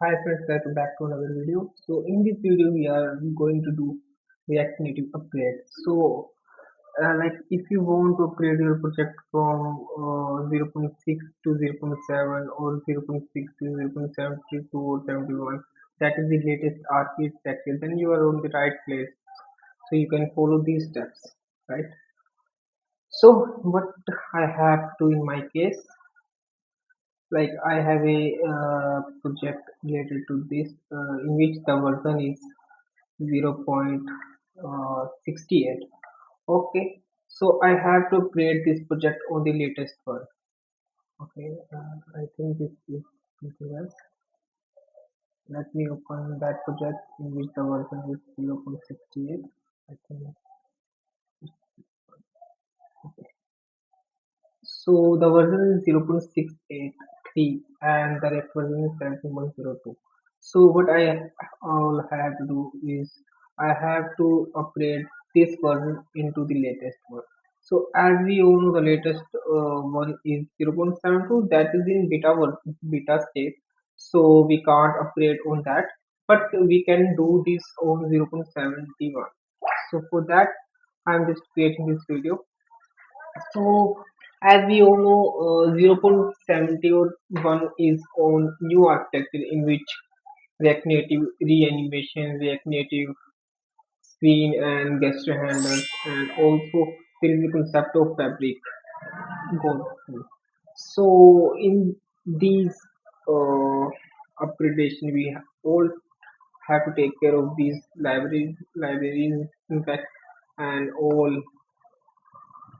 Hi friends, welcome back to another video. So in this video we are going to do React Native upgrade. Like if you want to upgrade your project from 0 0.6 to 0 0.7 or 0 0.6 to 0 0.72 or 71, that is the latest architecture, then you are on the right place. So you can follow these steps, right? So what I have to in my case, like I have a project related to this in which the version is 0.68. Okay, so I have to create this project on the latest one. Okay, I think this is something else. Let me open that project in which the version is 0.68. I think so. The version is 0.683 and the rest version is 7.102. So what I all have to do is I have to upgrade this version into the latest one. So as we all know, the latest one is 0.72, that is in beta state. So we can't upgrade on that, but we can do this on 0.71. So for that, I'm just creating this video. So, as we all know, 0.71 is on new architecture in which React Native reanimation, React Native screen and gesture handlers, and also there is the concept of fabric gone through. So, in these upgradation, we all have to take care of these libraries, in fact, and all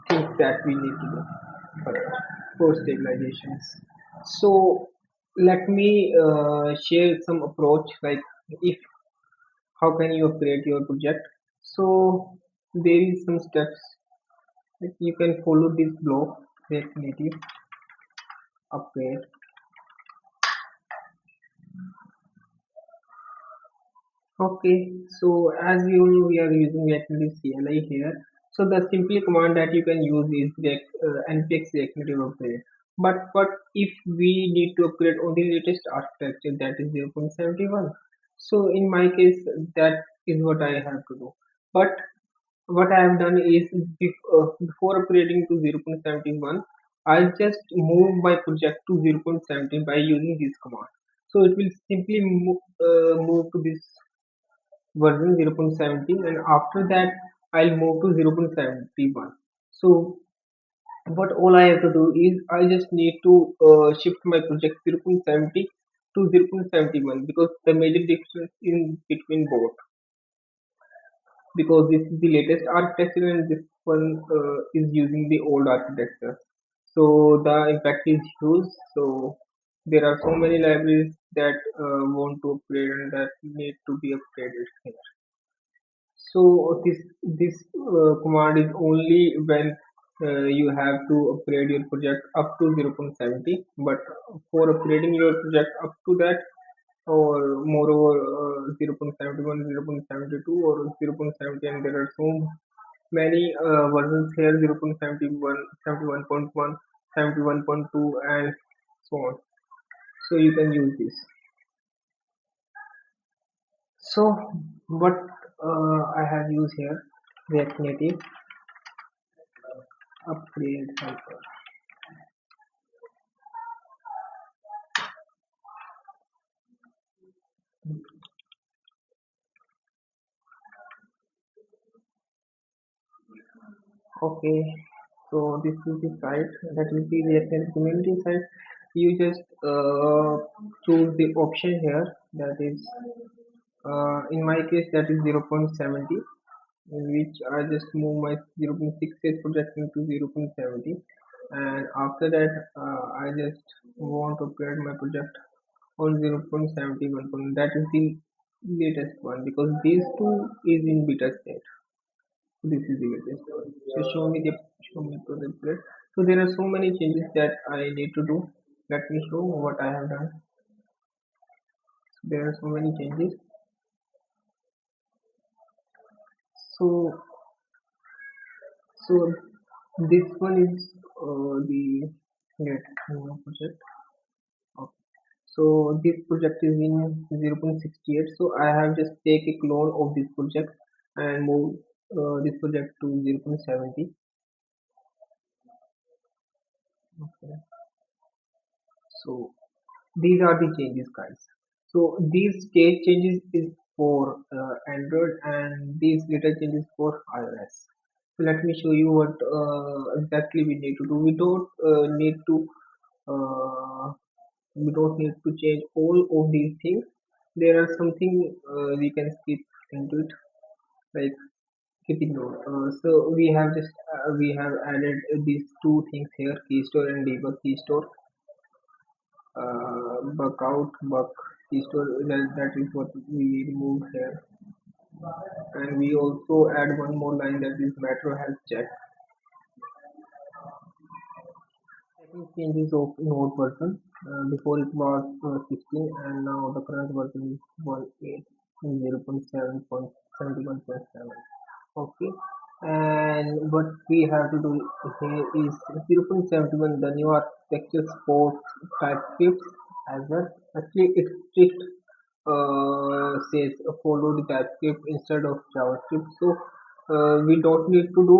things that we need to do for stabilizations. So let me share some approach like if how can you upgrade your project. So there is some steps like you can follow this block React Native upgrade. Okay, so as you know, we are using React Native CLI here. So the simple command that you can use is npx React Native upgrade. But if we need to upgrade on the latest architecture that is 0.71, so in my case that is what I have to do. But what I have done is before upgrading to 0.71, I just move my project to 0.17 by using this command. So it will simply move to this version 0.17 and after that I'll move to 0.71. So what all I have to do is I just need to shift my project 0.70 to 0.71 because the major difference in between both, because this is the latest architecture and this one is using the old architecture. So the impact is huge. So there are so many libraries that want to upgrade and that need to be upgraded here. So this command is only when you have to upgrade your project up to 0.70. But for upgrading your project up to that or moreover 0.71, 0.72 or 0.70, and there are so many versions here 0.71, 71.1, 71.2, and so on. So you can use this. So what I have used here React Native upgrade helper. Okay, so this is the site that will be React Native community site. You just choose the option here that is in my case that is 0.70, in which I just move my 0.68 project into 0.70, and after that I just want to create my project on 0.71. That is the latest one because these two is in beta state. This is the latest one. So show me project plate. So there are so many changes that I need to do. Let me show what I have done. There are so many changes. So so this one is the latest project. Okay. So this project is in 0.68. So I have just take a clone of this project and move this project to 0.70. Okay. So these are the changes, guys. So these stage changes is for Android and these little changes for iOS. So let me show you what exactly we need to do. Uh, we don't need to change all of these things. There are something we can skip into it, like keeping note. So we have added these two things here, key store and debug key store. Buck out, buck key store. That is what we removed here, and we also add one more line, that is Metro has checked. Checking changes of node version. Before it was 16 and now the current version is 1.8.0.7.71.7. Okay, and what we have to do here is 0.71. The new architecture supports TypeScript as well. Actually, it strict says follow the TypeScript instead of JavaScript. So we don't need to do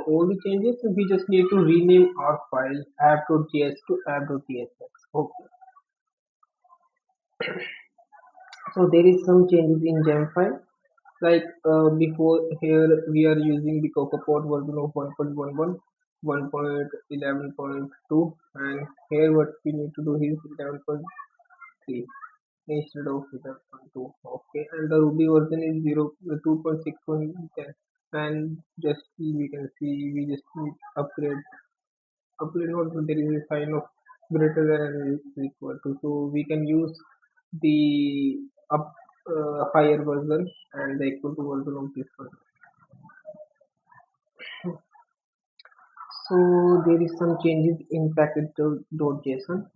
all the changes. We just need to rename our file app.js to app.tsx. Okay. So there is some changes in gem file. Like before here we are using the CocoaPod version of 1.11, 1.11.2, and here what we need to do is 11.3 instead of 11.2. Okay, and the Ruby version is 2.6.10, and just we can see we just need upgrade note, there is a sign of greater than and is equal to, so we can use the up higher version and the equal to version of this one. So there is some changes in package.json,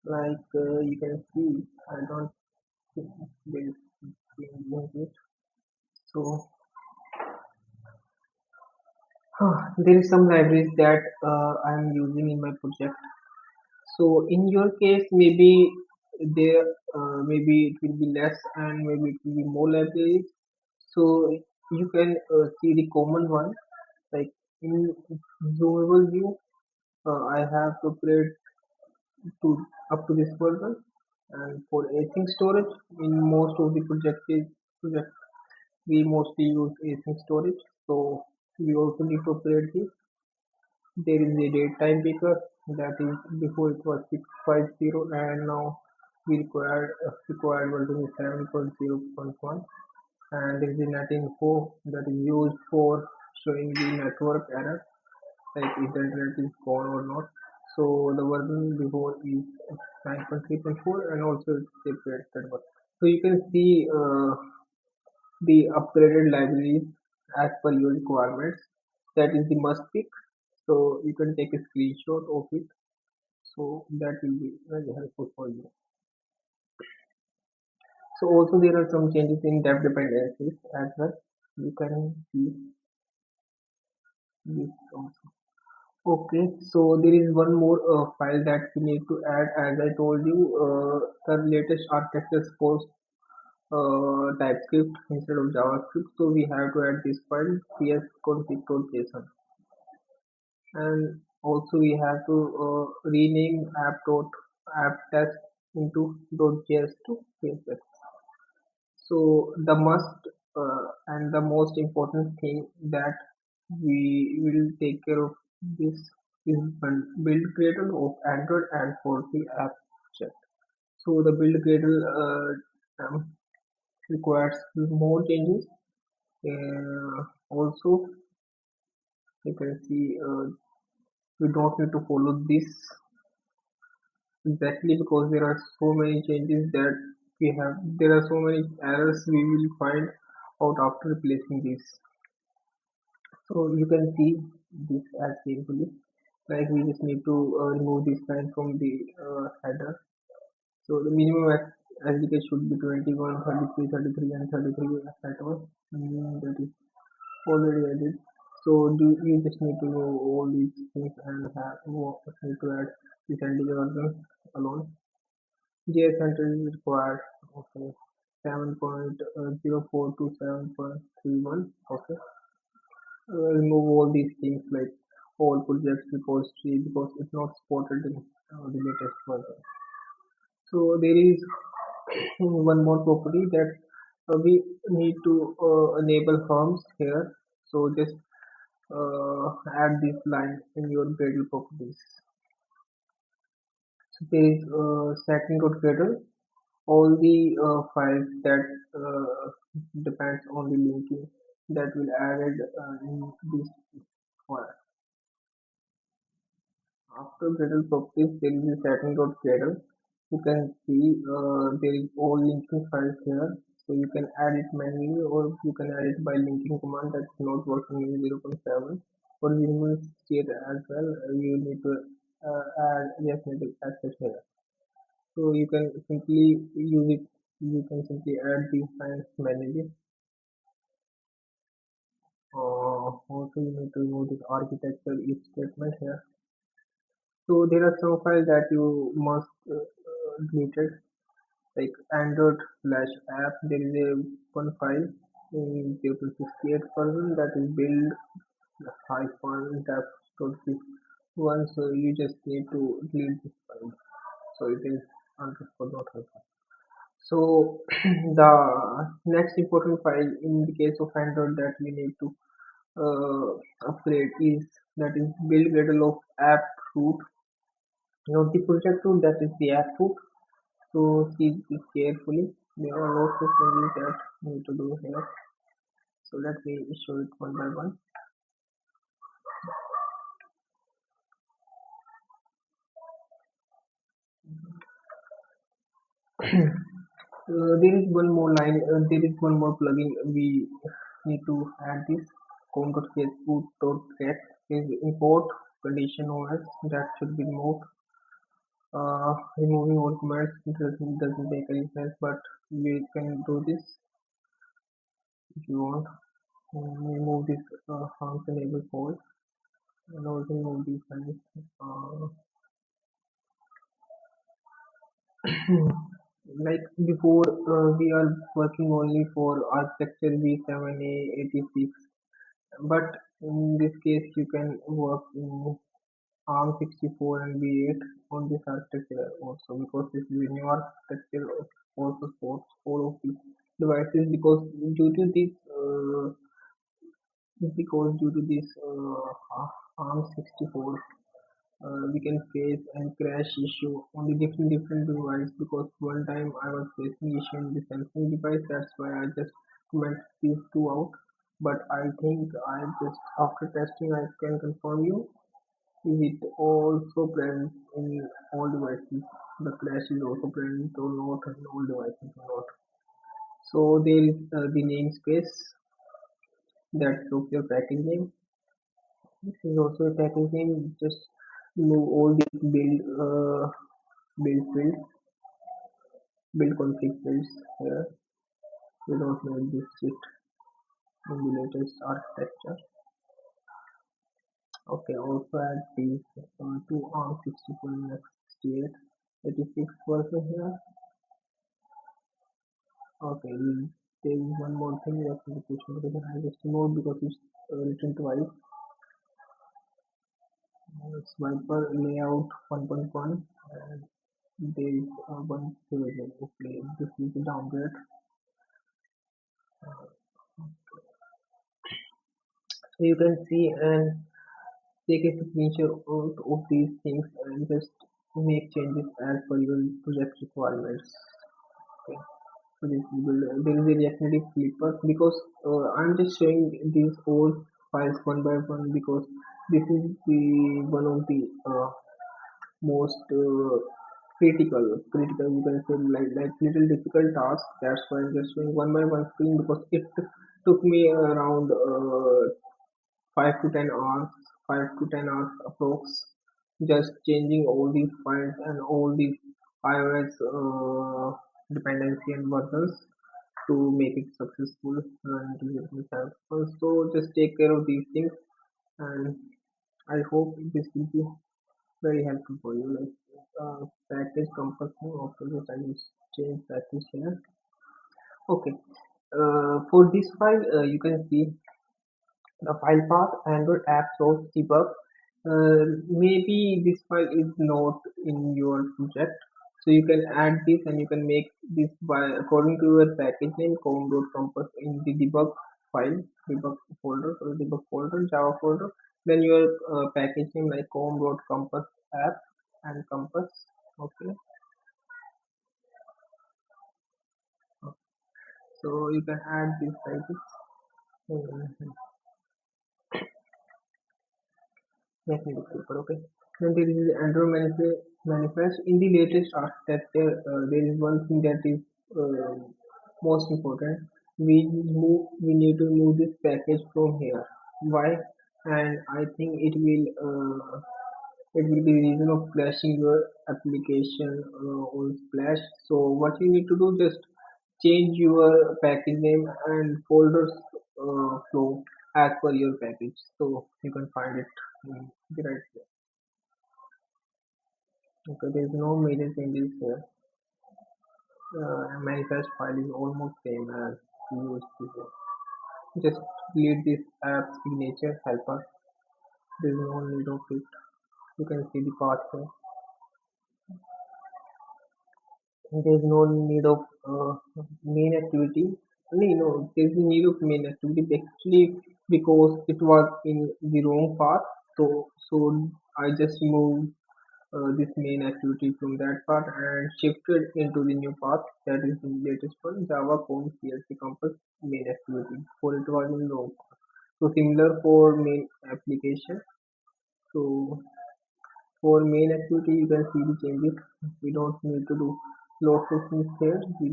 like you can see. I don't think there is change in it. So there is some libraries that I am using in my project. So in your case, there maybe it will be less and maybe it will be more libraries. So you can see the common one, like in zoomable view. I have prepared to up to this version, and for async storage in most of the project we mostly use async storage. So we also need to upgrade this. There is a date time picker, that is before it was 650 and now we required version is 7.0.1, and there is a net info that is used for showing the network error, like if the internet is gone or not. So the version before is 9.3.4 and also it's separated one. So you can see the upgraded libraries as per your requirements. That is the must pick. So you can take a screenshot of it. So that will be very helpful for you. So also there are some changes in depth dependencies as well. You can see this also. Okay, so there is one more file that we need to add. As I told you, the latest architecture supports TypeScript instead of JavaScript. So we have to add this file psconfig.json, and also we have to rename app test into .js to CSS. So the must and the most important thing that we will take care of this is build Gradle of Android and for the app check. So the build Gradle requires more changes. Also, you can see we don't need to follow this exactly because there are so many changes that we have. There are so many errors we will find out after replacing this. So you can see this as carefully. Like we just need to remove this line from the header. So the minimum SDK should be 21, 33, 33, and 33 etc. That is already added. So do you just need to know all these things and need to add this SDK version alone. JS Center is required. Okay. 7.04 to 7.31. Okay. Remove all these things like all projects repository because it's not supported in the latest version. So there is one more property that we need to enable forms here. So just add this line in your Gradle properties. So there is setting of Gradle. All the files that depends on the linking that will added in this file. After Gradle properties, there is a setting.gradle. You can see there is all linking files here. So you can add it manually or you can add it by linking command that's not working in 0.7. For minimal state as well, you need to add yes native access here. So you can simply use it. You can simply add these files manually. Also, you need to know this architecture if statement here. So there are some files that you must delete it, like Android slash app. There is a one file in 0.68 version that is build hyphen one. So you just need to delete this file. So it is underscore not hyphen. So the next important file in the case of Android that we need to upgrade is that is build gradle of app root. Not the project root, that is the app root. So see this carefully. There are lots of changes that we need to do here. So let me show it one by one. There is one more line. There is one more plugin we need to add this com.facebook.get is import condition OS that should be removed. Removing all commands doesn't make any sense, but we can do this if you want. Remove this harms enable code and also remove these lines. Like before, we are working only for architecture V7A86, but in this case, you can work in ARM64 and V8 on this architecture also because this is a new architecture also supports all of these devices due to this due to this ARM64 we can face and crash issue on the different device because one time I was facing issue in the Samsung device. That's why I just comment these two out. But I think I just after testing I can confirm you is it also present in all devices. The crash is also present or not in all devices or not. So there is the namespace that shows your package name. This is also a package name. Just move all these build fields, build config fields here. We don't need this shit in the latest architecture. Okay, also add these to ARM64 and X68 86 version here. Okay, there is one more thing that the push notification I just removed because it's written twice. Swiper layout 1.1 and there is one version. Okay, this is the downgrade. So you can see and take a screenshot of these things and just make changes as per your project requirements. Okay. So this will, there is a React Native Flipper because I'm just showing these old files one by one because this is the one of the most critical you can say like little difficult task. That's why I'm just showing one by one screen because it took me around 5 to 10 hours, 5 to 10 hours approx, just changing all these files and all these iOS dependency and versions to make it successful run to different servers. So just take care of these things, and I hope this will be very helpful for you. Like package compass name. Okay, just I will change that to here. Okay. For this file, you can see the file path Android app source debug. Maybe this file is not in your project, so you can add this and you can make this by according to your package name com.compass in the debug file, debug folder or debug folder, Java folder. Then your package name like com.compass app and compass. Okay, so you can add this like this. Mhm. Magnetic paper, okay. Then there is Android manifest. In the latest architecture, there is one thing that is most important. We need to move this package from here. Why? And I think it will be reason of crashing your application on Splash. So what you need to do, just change your package name and folders flow as per your package. So you can find it in the right place. Okay, there is no major changes here. Manifest file is almost same as used before. Just delete this app signature helper. There is no need of it. You can see the path here. There's no need of main activity. No, there's a need of main activity actually because it was in the wrong path. So I just moved this main activity from that path and shifted into the new path that is the latest one, Java Cone CLC Compass main activity. For it was in wrong path. So similar for main application. So for main activity, you can see the changes. We don't need to do lots of things here. You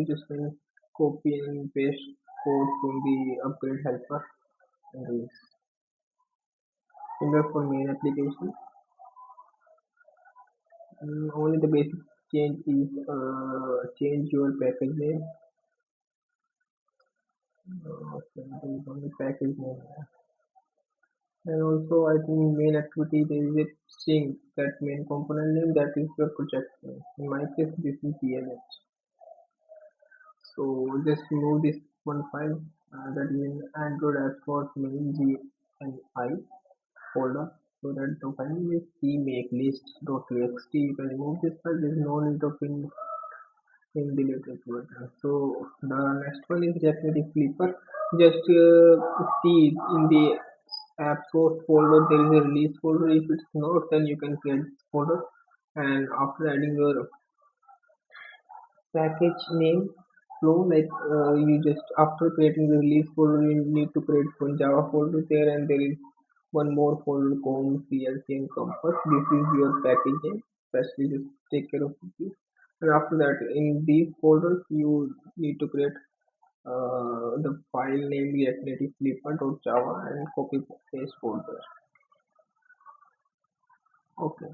just can copy and paste code from the upgrade helper and do this. Similar for main application. Only the basic change is change your package name. Okay, there is only package name. And also, I think main activity there is a string that main component name that is your project name. In my case, this is DLH. So just remove this one file that is in Android Export main GNI folder. So that the file name is cmakelist.txt. You can remove this file. There is no need of in the latest version. So the next one is definitely Flipper. Just see in the app source folder there is a release folder. If it's not, then you can create this folder. And after adding your package name flow, like you just after creating the release folder, you need to create one Java folder there, and there is one more folder called CLC and Compass. This is your package name. Especially just take care of this. And after that, in these folders, you need to create the file name React Native Flipper.java and copy paste folder. Okay.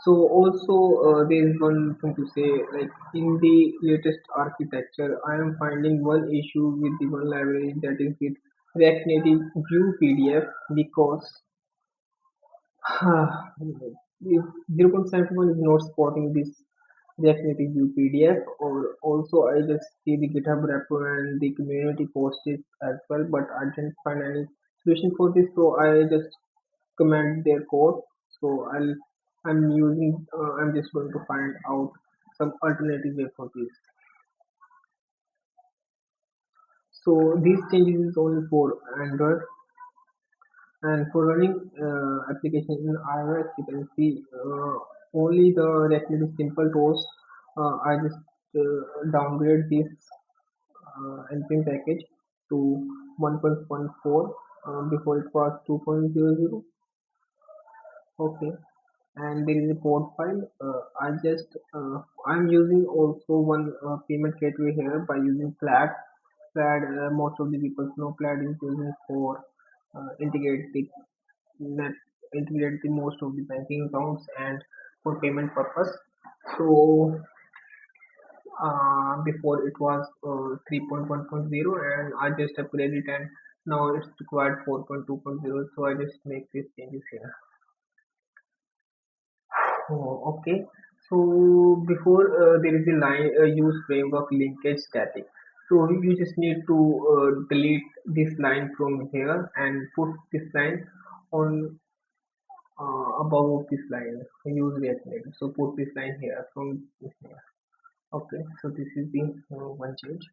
So also there is one thing to say, like in the latest architecture, I am finding one issue with the one library that is with React Native View PDF because if 0.71 is not supporting this React Native View PDF, or also I just see the GitHub repo and the community post it as well, but I didn't find any solution for this, so I just comment their code. So I'm just going to find out some alternative way for this. So these changes is only for Android, and for running application in iOS you can see only the relatively simple tools. I just downgrade this npm package to 1.14. Before it was 2.00. Okay, and there is a port file. I'm using also one payment gateway here by using Plaid. Plaid, most of the people know Plaid is using for integrate the net integrate the most of the banking accounts and for payment purpose. So before it was 3.1.0 and I just upgraded it, and now it's required 4.2.0, so I just make these changes here. Oh, okay. So before there is a line use framework linkage static. So you just need to delete this line from here and put this line on above this line. Use React Native. So put this line here from here. Okay. So this is the one change.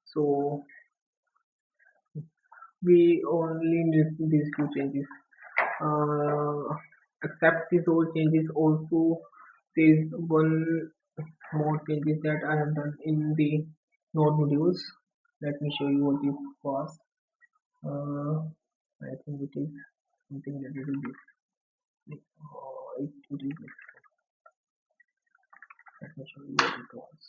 So we only need these two changes. Uh, Accept these all changes. Also, there is one more changes that I have done in the node modules. Let me show you what it was. Uh, I think it is something related to this. It is this. Let me show you what it was.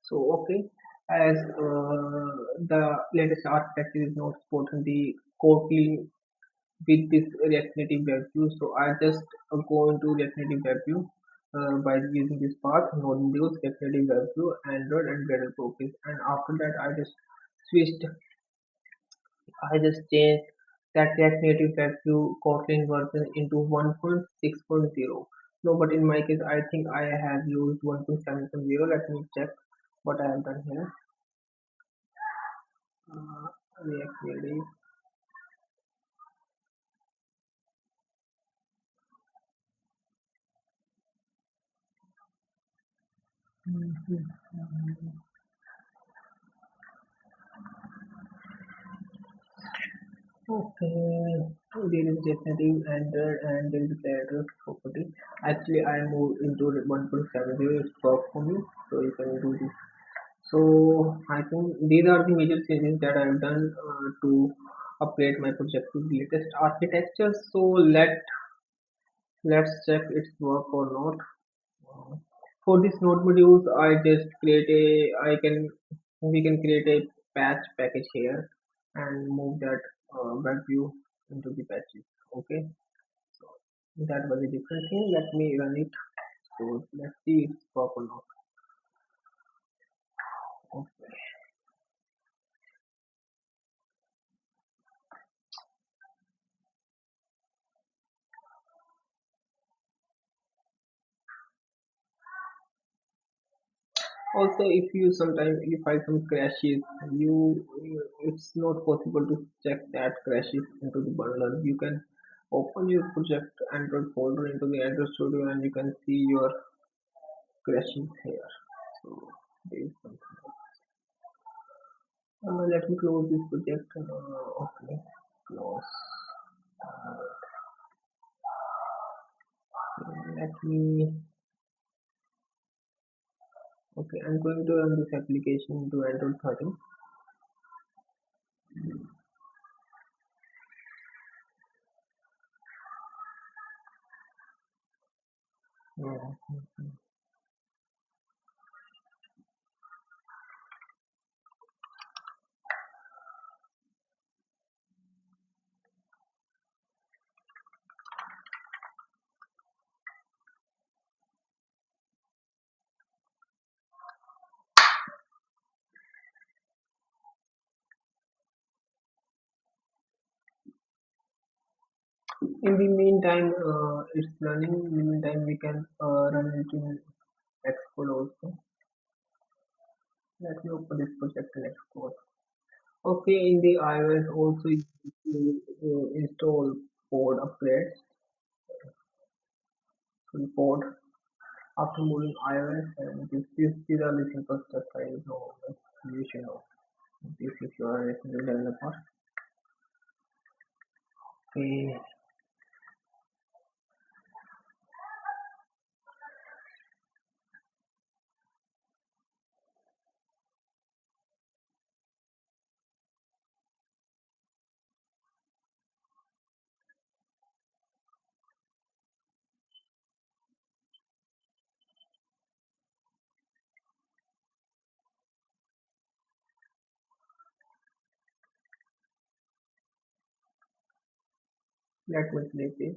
So okay, as the latest architecture is not supporting the Kotlin with this React Native WebView. So I just go into React Native WebView by using this path node modules, React Native WebView, Android, and Gradle Cookies. And after that, switched. I just changed that React Native WebView Kotlin version into 1.6.0. No, but in my case, I think I have used 1.7.0. Let me check what I have done here. React Native. Okay, there is definitely Android and there is Player property. Actually, I moved into 1.70. It's work for me, so you can do this. So I think these are the major changes that I've done to upgrade my project to the latest architecture. So let's check its work or not. Uh, For this node modules, I just create a we can create a patch package here and move that web view into the patches. Okay, so that was a different thing. Let me run it. So let's see if it's work or not. Okay. Also, if you sometimes you find some crashes, it's not possible to check that crashes into the bundler. You can open your project Android folder into the Android Studio and you can see your crashes here. So there is something. Let me close this project. Okay, close. Let me. Okay, I'm going to run this application into Android 13. Yeah. In the meantime, it's running. In the meantime, we can run it in Xcode also. Let me open this project in Xcode. Okay, in the iOS also you need to install pod upgrades. So the pod after moving iOS and these are the simple steps I know that you should know. This if you are a single developer. Okay, let me delete this.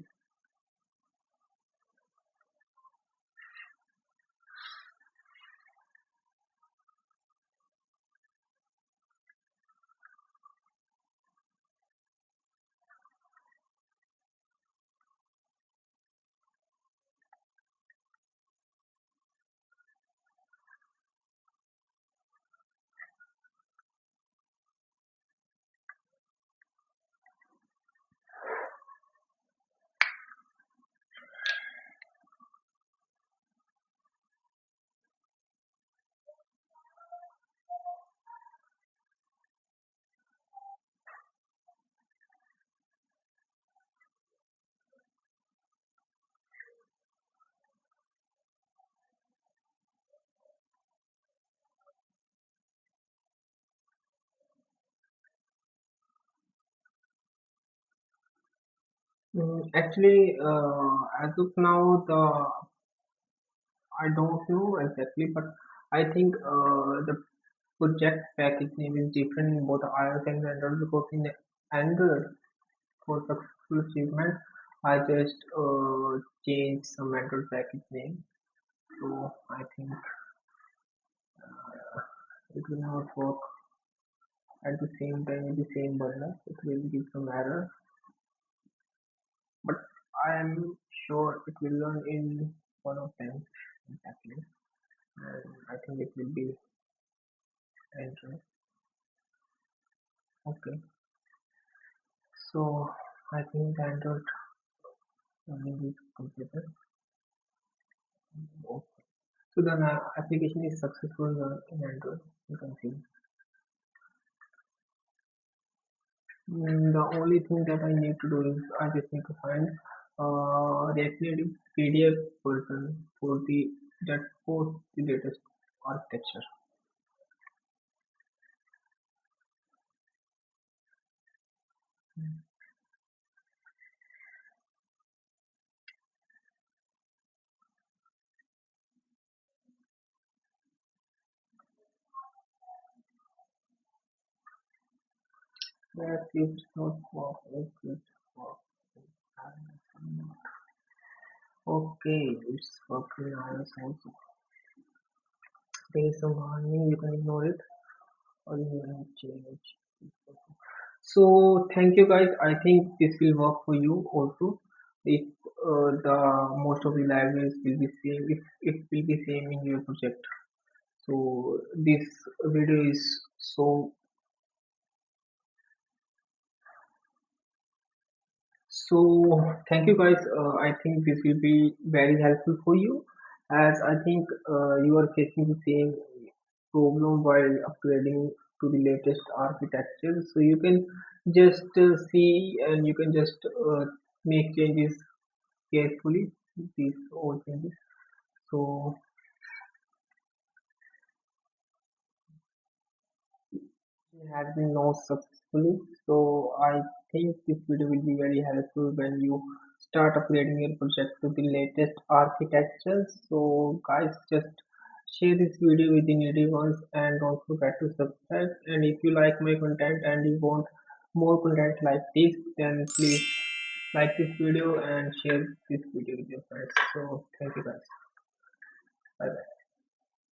Actually, as of now, the I don't know exactly, but I think the project package name is different in both iOS and Android because in Android for successful achievement, I just changed some Android package name. So I think it will not work at the same time with the same bundle. It will give some error, but I am sure it will run in one of them exactly, and I think it will be Android. Okay, so I think the Android running is completed. Okay. So the application is successful in Android. You can see. The only thing that I need to do is I just need to find React Native PDF version for the that supports the latest architecture. That is not work. It is work. Okay, it's working iOS also. There is some warning, you can ignore it or you can change. So thank you guys. I think this will work for you also. If the most of the libraries will be same, if it will be same in your project. So this video is so So thank you guys. I think this will be very helpful for you as I think you are facing the same problem while upgrading to the latest architecture. So you can just see and you can just make changes carefully. These all changes. So it has been launched successfully. So I think this video will be very helpful when you start upgrading your project to the latest architecture. So guys, just share this video with the needy ones and don't forget to subscribe. And if you like my content and you want more content like this, then please like this video and share this video with your friends. So thank you guys. Bye bye.